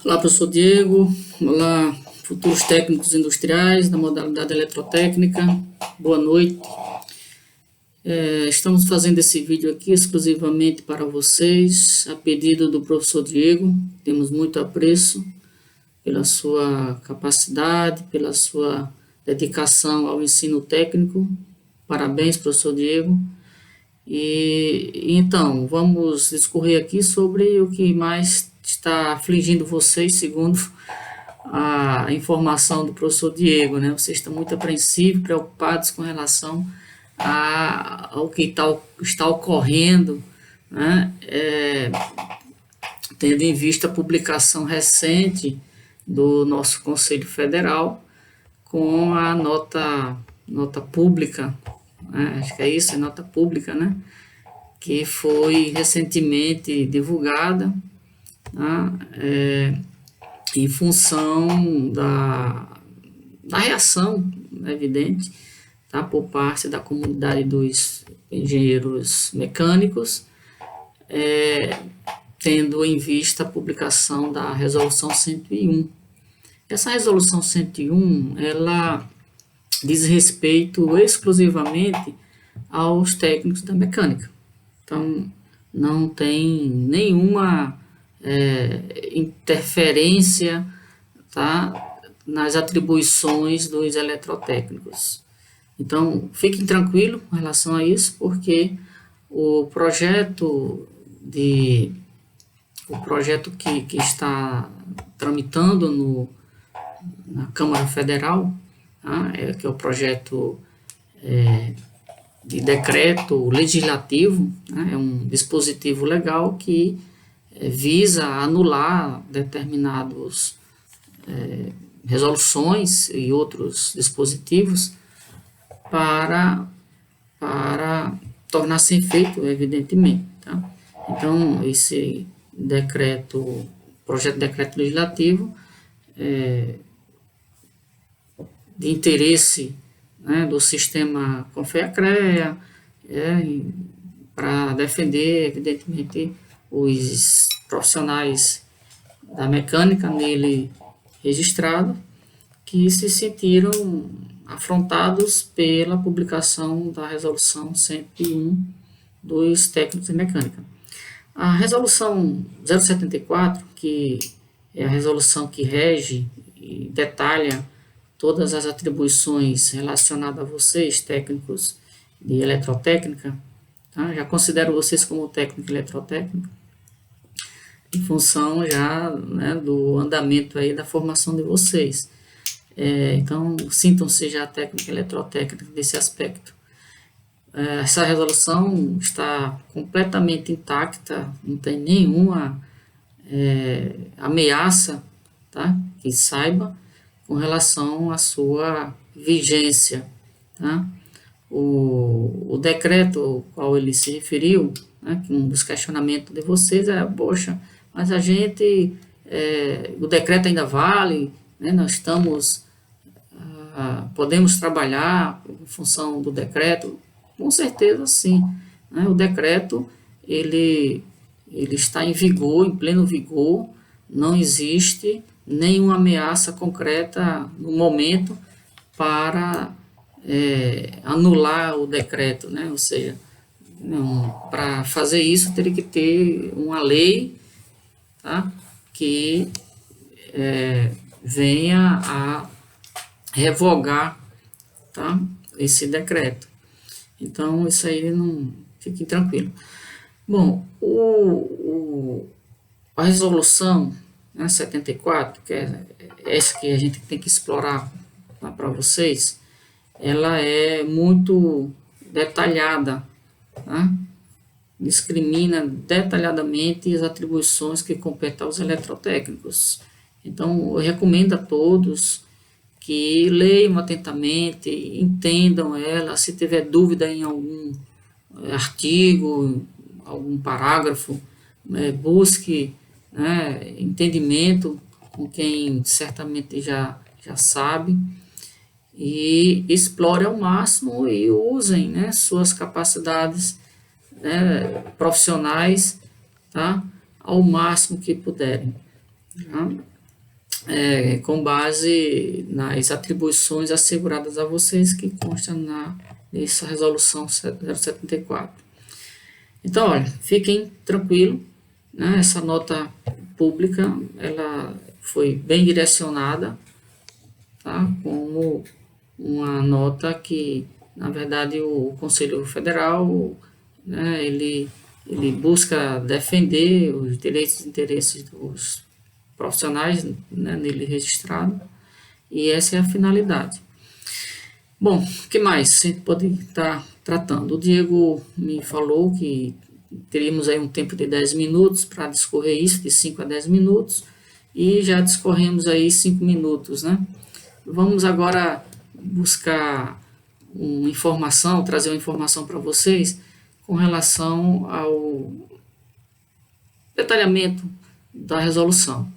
Olá, professor Diego. Olá, futuros técnicos industriais da modalidade eletrotécnica. Boa noite. Estamos fazendo esse vídeo aqui exclusivamente para vocês, a pedido do professor Diego. Temos muito apreço pela sua capacidade, pela sua dedicação ao ensino técnico. Parabéns, professor Diego. Então, vamos discorrer aqui sobre o que mais está afligindo vocês, segundo a informação do professor Diego, né? Vocês estão muito apreensivos, preocupados com relação ao que está ocorrendo, né? Tendo em vista a publicação recente do nosso Conselho Federal com a nota pública, né? Acho que é isso, é nota pública, né? Que foi recentemente divulgada, né? Em função da reação evidente, tá, por parte da comunidade dos engenheiros mecânicos, tendo em vista a publicação da Resolução 101. Essa Resolução 101, ela diz respeito exclusivamente aos técnicos da mecânica. Então, não tem nenhuma interferência, tá, nas atribuições dos eletrotécnicos. Então, fiquem tranquilos com relação a isso, porque o projeto que está tramitando na Câmara Federal, tá, que é o projeto de decreto legislativo, né, é um dispositivo legal que visa anular determinados resoluções e outros dispositivos para tornar sem efeito, evidentemente. Tá? Então, esse projeto de decreto legislativo de interesse, né, do sistema Confea-CREA, para defender, evidentemente, os profissionais da mecânica nele registrado, que se sentiram afrontados pela publicação da Resolução 101 dos técnicos de mecânica. A Resolução 074, que é a resolução que rege e detalha todas as atribuições relacionadas a vocês, técnicos de eletrotécnica, tá? Já considero vocês como técnico eletrotécnico, em função já, né, do andamento aí da formação de vocês. Então, sintam-se já técnico eletrotécnico nesse aspecto. Essa resolução está completamente intacta, não tem nenhuma ameaça, tá, que saiba, com relação à sua vigência. Tá? O decreto ao qual ele se referiu, né, que um dos questionamentos de vocês é, poxa, mas a gente, o decreto ainda vale, né, nós estamos, podemos trabalhar em função do decreto? Com certeza sim, né? O decreto, ele está em vigor, em pleno vigor, não existe nenhuma ameaça concreta no momento para anular o decreto, né? Ou seja, para fazer isso teria que ter uma lei, tá, que venha a revogar, tá, esse decreto. Então, isso aí não fiquem tranquilos. Bom, a resolução, né, 74, que é essa que a gente tem que explorar para vocês, ela é muito detalhada, tá? Discrimina detalhadamente as atribuições que competem aos eletrotécnicos. Então, eu recomendo a todos que leiam atentamente, entendam ela, se tiver dúvida em algum artigo, algum parágrafo, busque, né, entendimento com quem certamente já sabe, e explore ao máximo e usem, né, suas capacidades, profissionais, tá, ao máximo que puderem. Tá? com base nas atribuições asseguradas a vocês que constam nessa resolução 074. Então, olha, fiquem tranquilos, né? Essa nota pública, ela foi bem direcionada, tá? Como uma nota que, na verdade, o Conselho Federal, né, ele busca defender os direitos e interesses dos profissionais, né, nele registrado, e essa é a finalidade. Bom, o que mais a gente pode estar tratando? O Diego me falou que teríamos aí um tempo de 10 minutos para discorrer isso, de 5 a 10 minutos, e já discorremos aí 5 minutos, né? Vamos agora buscar uma informação, trazer uma informação para vocês com relação ao detalhamento da resolução.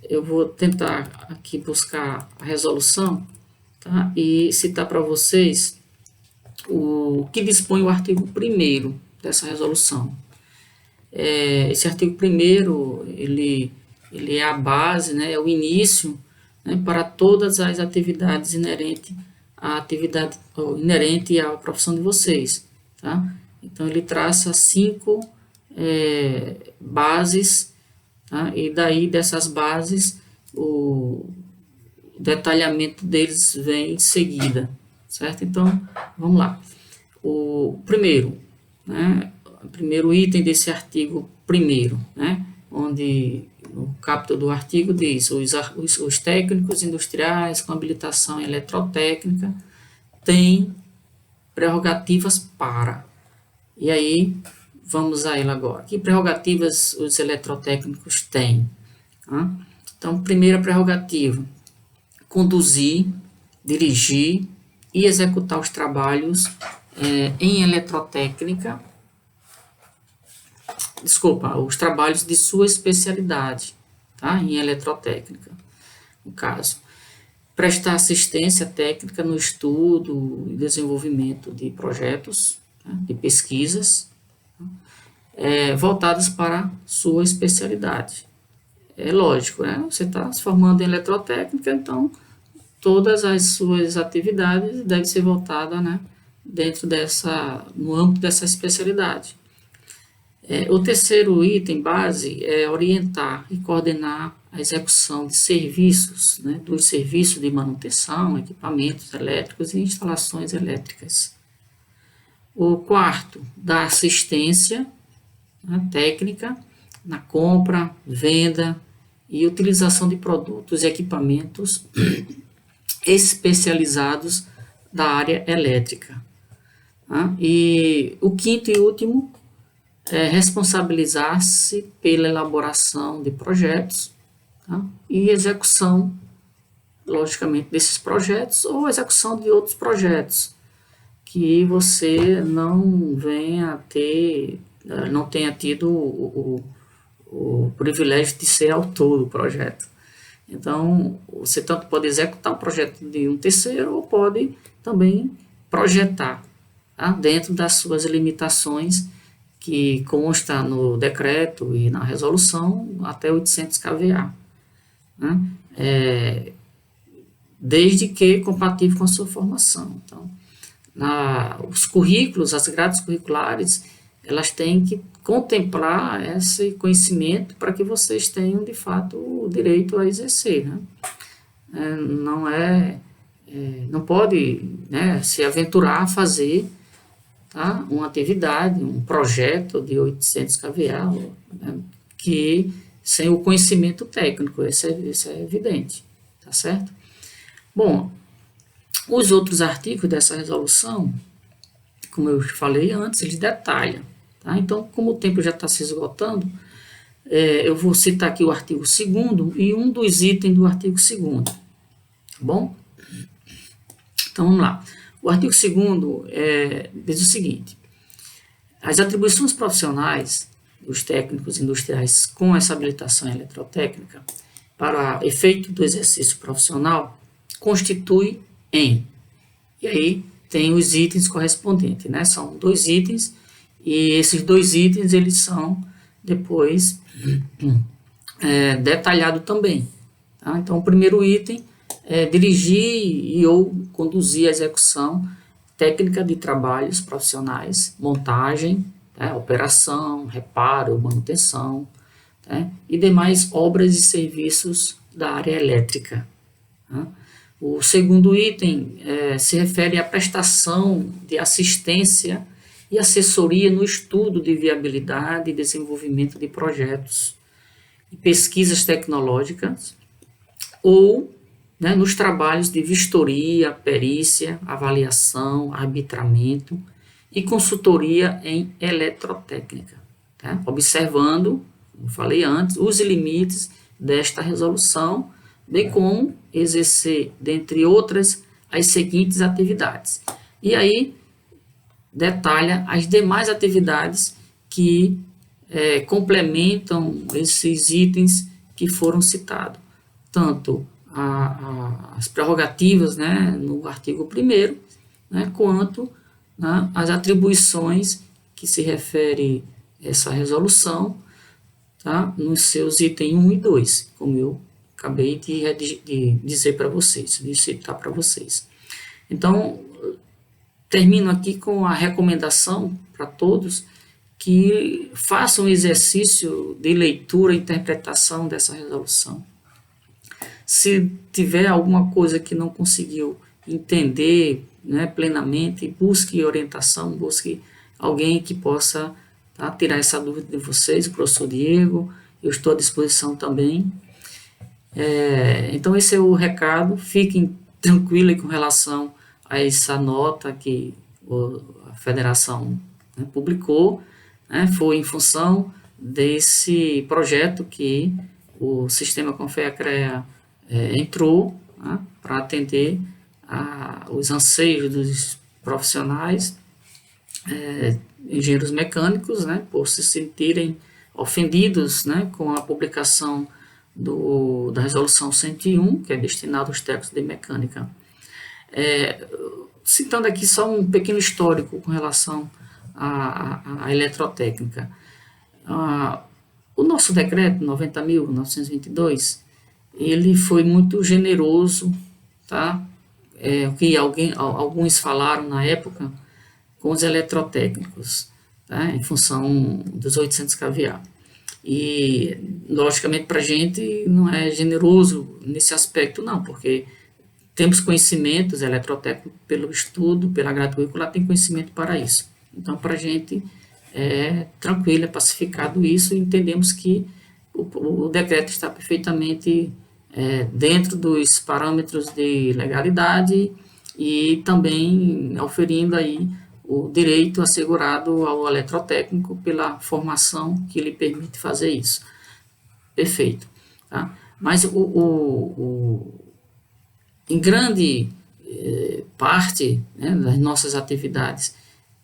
Eu vou tentar aqui buscar a resolução, tá? E citar para vocês o que dispõe o artigo 1º dessa resolução. Esse artigo 1º, ele é a base, né, é o início, né, para todas as atividades inerentes à profissão de vocês, tá? Então, ele traça 5 bases, tá? E daí dessas bases o detalhamento deles vem em seguida, certo? Então, vamos lá. O primeiro, né, o primeiro item desse artigo 1º, né, onde no capítulo do artigo diz: os técnicos industriais com habilitação em eletrotécnica têm prerrogativas para. E aí, vamos a ele agora. Que prerrogativas os eletrotécnicos têm? Tá? Então, primeira prerrogativa: conduzir, dirigir e executar os trabalhos em eletrotécnica, os trabalhos de sua especialidade, tá? Em eletrotécnica, no caso. Prestar assistência técnica no estudo e desenvolvimento de projetos, tá? De pesquisas, voltadas para sua especialidade. É lógico, né? Você está se formando em eletrotécnica, então todas as suas atividades devem ser voltadas, né, no âmbito dessa especialidade. O terceiro item base é orientar e coordenar a execução de serviços, né, dos serviços de manutenção, equipamentos elétricos e instalações elétricas. O quarto, dar assistência, né, técnica na compra, venda e utilização de produtos e equipamentos especializados da área elétrica. Tá? E o quinto e último é responsabilizar-se pela elaboração de projetos, tá? E execução, logicamente, desses projetos ou execução de outros projetos que você não tenha tido o privilégio de ser autor do projeto. Então, você tanto pode executar o projeto de um terceiro ou pode também projetar, tá? Dentro das suas limitações que consta no decreto e na resolução até 800 kVA, né? Desde que compatível com a sua formação. Então, os currículos, as grades curriculares, elas têm que contemplar esse conhecimento para que vocês tenham, de fato, o direito a exercer, né? Não pode, né, se aventurar a fazer, tá, uma atividade, um projeto de 800 kVA, né, que sem o conhecimento técnico, isso é evidente, tá certo? Bom, os outros artigos dessa resolução, como eu falei antes, eles detalham, tá? Então, como o tempo já está se esgotando, eu vou citar aqui o artigo 2º e um dos itens do artigo 2º, tá bom? Então, vamos lá. O artigo 2º diz o seguinte: as atribuições profissionais dos técnicos industriais com essa habilitação eletrotécnica para efeito do exercício profissional constitui em... E aí tem os itens correspondentes, né? São 2 itens e esses 2 itens eles são depois detalhados também, Tá? Então, o primeiro item é dirigir e ou conduzir a execução técnica de trabalhos profissionais, montagem, tá? Operação, reparo, manutenção, tá? E demais obras e serviços da área elétrica. Tá? O segundo item se refere à prestação de assistência e assessoria no estudo de viabilidade e desenvolvimento de projetos e pesquisas tecnológicas ou, né, nos trabalhos de vistoria, perícia, avaliação, arbitramento e consultoria em eletrotécnica, tá? Observando, como falei antes, os limites desta resolução, bem como exercer, dentre outras, as seguintes atividades. E aí detalha as demais atividades que complementam esses itens que foram citados, tanto as prerrogativas, né, no artigo 1º, né, quanto, né, as atribuições que se refere essa resolução, tá, nos seus itens 1 e 2, como eu acabei de dizer para vocês, de citar para vocês. Então, termino aqui com a recomendação para todos que façam um exercício de leitura e interpretação dessa resolução. Se tiver alguma coisa que não conseguiu entender, né, plenamente, busque orientação, busque alguém que possa, tá, tirar essa dúvida de vocês, o professor Diego, eu estou à disposição também. Então esse é o recado, fiquem tranquilos com relação a essa nota que a federação, né, publicou, né, foi em função desse projeto que o Sistema Confea-CREA entrou, né, para atender os anseios dos profissionais, engenheiros mecânicos, né, por se sentirem ofendidos, né, com a publicação da Resolução 101, que é destinada aos técnicos de mecânica. Citando aqui só um pequeno histórico com relação à eletrotécnica. O nosso decreto 90.922, ele foi muito generoso, tá? O que alguns falaram na época, com os eletrotécnicos, tá? Em função dos 800 kVA. E, logicamente, para a gente não é generoso nesse aspecto, não, porque temos conhecimentos eletrotécnicos pelo estudo, pela grade curricular, tem conhecimento para isso. Então, para a gente é tranquilo, é pacificado isso, e entendemos que o decreto está perfeitamente dentro dos parâmetros de legalidade e também oferindo aí o direito assegurado ao eletrotécnico pela formação que lhe permite fazer isso. Perfeito. Tá? Mas em grande parte, né, das nossas atividades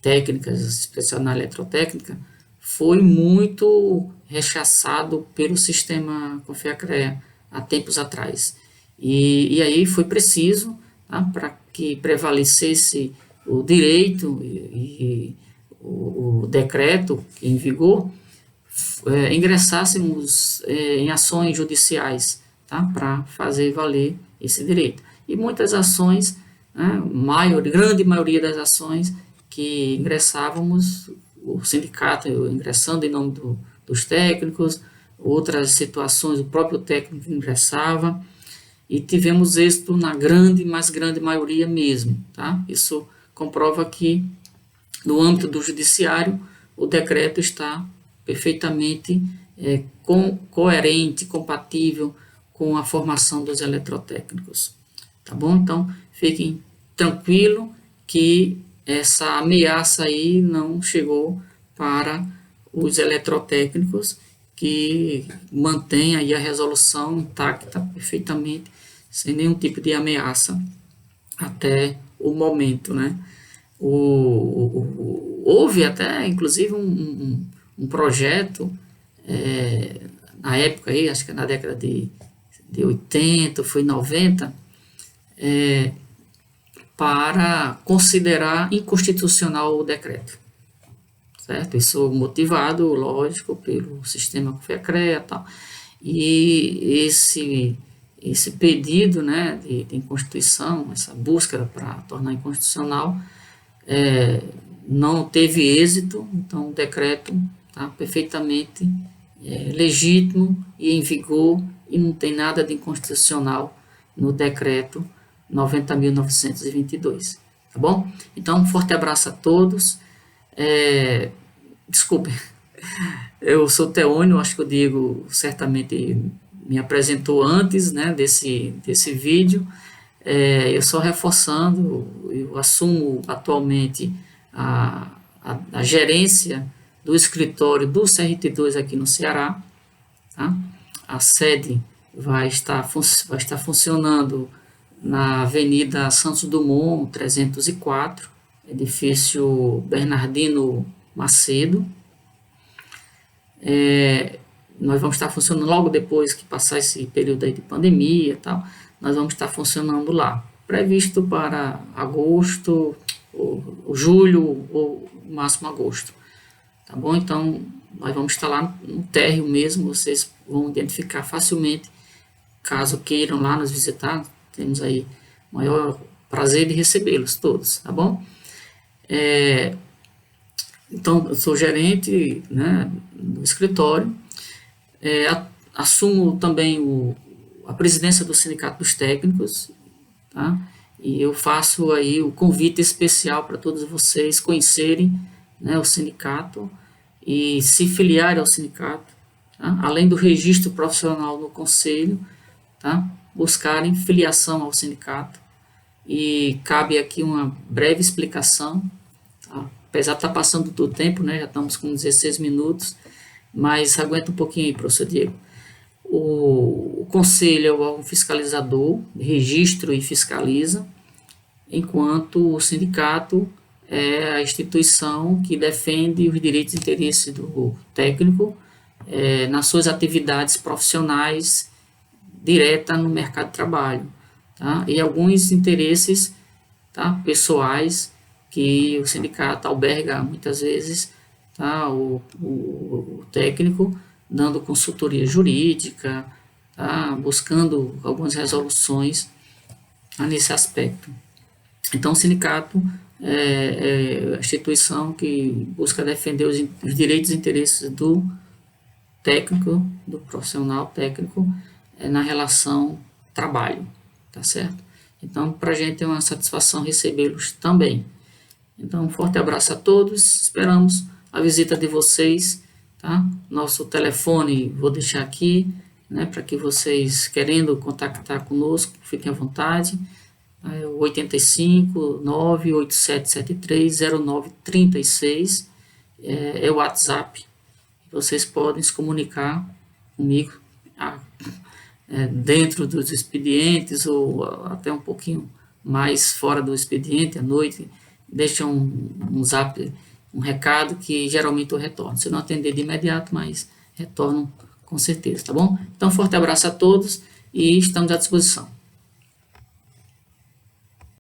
técnicas, especial na eletrotécnica, foi muito rechaçado pelo sistema Confea-CREA há tempos atrás. E aí foi preciso, tá, para que prevalecesse o direito e o decreto em vigor, ingressássemos em ações judiciais, tá, para fazer valer esse direito. E muitas ações, né, grande maioria das ações que ingressávamos, o sindicato ingressando em nome dos técnicos, outras situações o próprio técnico ingressava, e tivemos êxito na mais grande maioria mesmo. Tá? Isso comprova que, no âmbito do judiciário, o decreto está perfeitamente coerente, compatível com a formação dos eletrotécnicos. Tá bom? Então, fiquem tranquilos que essa ameaça aí não chegou para os eletrotécnicos, que mantém aí a resolução intacta perfeitamente, sem nenhum tipo de ameaça até o momento, né? Houve até, inclusive, um projeto, na época aí, acho que na década de 80, foi 90, para considerar inconstitucional o decreto, certo? Isso motivado, lógico, pelo sistema Confea-CREA e tal. E esse pedido, né, de inconstituição, essa busca para tornar inconstitucional, não teve êxito, então o decreto está perfeitamente legítimo e em vigor e não tem nada de inconstitucional no decreto 90.922, tá bom? Então, um forte abraço a todos. Desculpe, eu sou Teônio, acho que o Diego certamente me apresentou antes, né, desse vídeo. Eu só reforçando, eu assumo atualmente a gerência do escritório do CRT2 aqui no Ceará. Tá? A sede vai estar funcionando na Avenida Santos Dumont, 304, edifício Bernardino Macedo. Nós vamos estar funcionando logo depois que passar esse período aí de pandemia e tal, nós vamos estar funcionando lá. Previsto para agosto, ou julho, ou máximo agosto. Tá bom? Então, nós vamos estar lá no térreo mesmo, vocês vão identificar facilmente, caso queiram lá nos visitar, temos aí o maior prazer de recebê-los todos, tá bom? Então, eu sou gerente, né, do escritório, assumo também a presidência do Sindicato dos Técnicos, tá? E eu faço aí o convite especial para todos vocês conhecerem, né, o sindicato e se filiarem ao sindicato, tá? Além do registro profissional no conselho, tá? Buscarem filiação ao sindicato. E cabe aqui uma breve explicação, tá? Apesar de estar passando do tempo, né, já estamos com 16 minutos, mas aguenta um pouquinho aí, professor Diego. O conselho é o órgão fiscalizador, registra e fiscaliza, enquanto o sindicato é a instituição que defende os direitos e interesses do técnico nas suas atividades profissionais direta no mercado de trabalho, tá? E alguns interesses, tá, pessoais que o sindicato alberga muitas vezes, tá, o técnico dando consultoria jurídica, tá, buscando algumas resoluções nesse aspecto. Então, o sindicato é a instituição que busca defender os direitos e interesses do técnico, do profissional técnico, na relação trabalho, tá certo? Então, para a gente é uma satisfação recebê-los também. Então, um forte abraço a todos, esperamos a visita de vocês, tá? Nosso telefone vou deixar aqui, né, para que vocês, querendo contactar conosco, fiquem à vontade. 85 98773 0936 é o WhatsApp. Vocês podem se comunicar comigo dentro dos expedientes ou até um pouquinho mais fora do expediente, à noite. Deixa um zap, um recado que geralmente eu retorno. Se eu não atender de imediato, mas retorno com certeza, tá bom? Então, forte abraço a todos e estamos à disposição.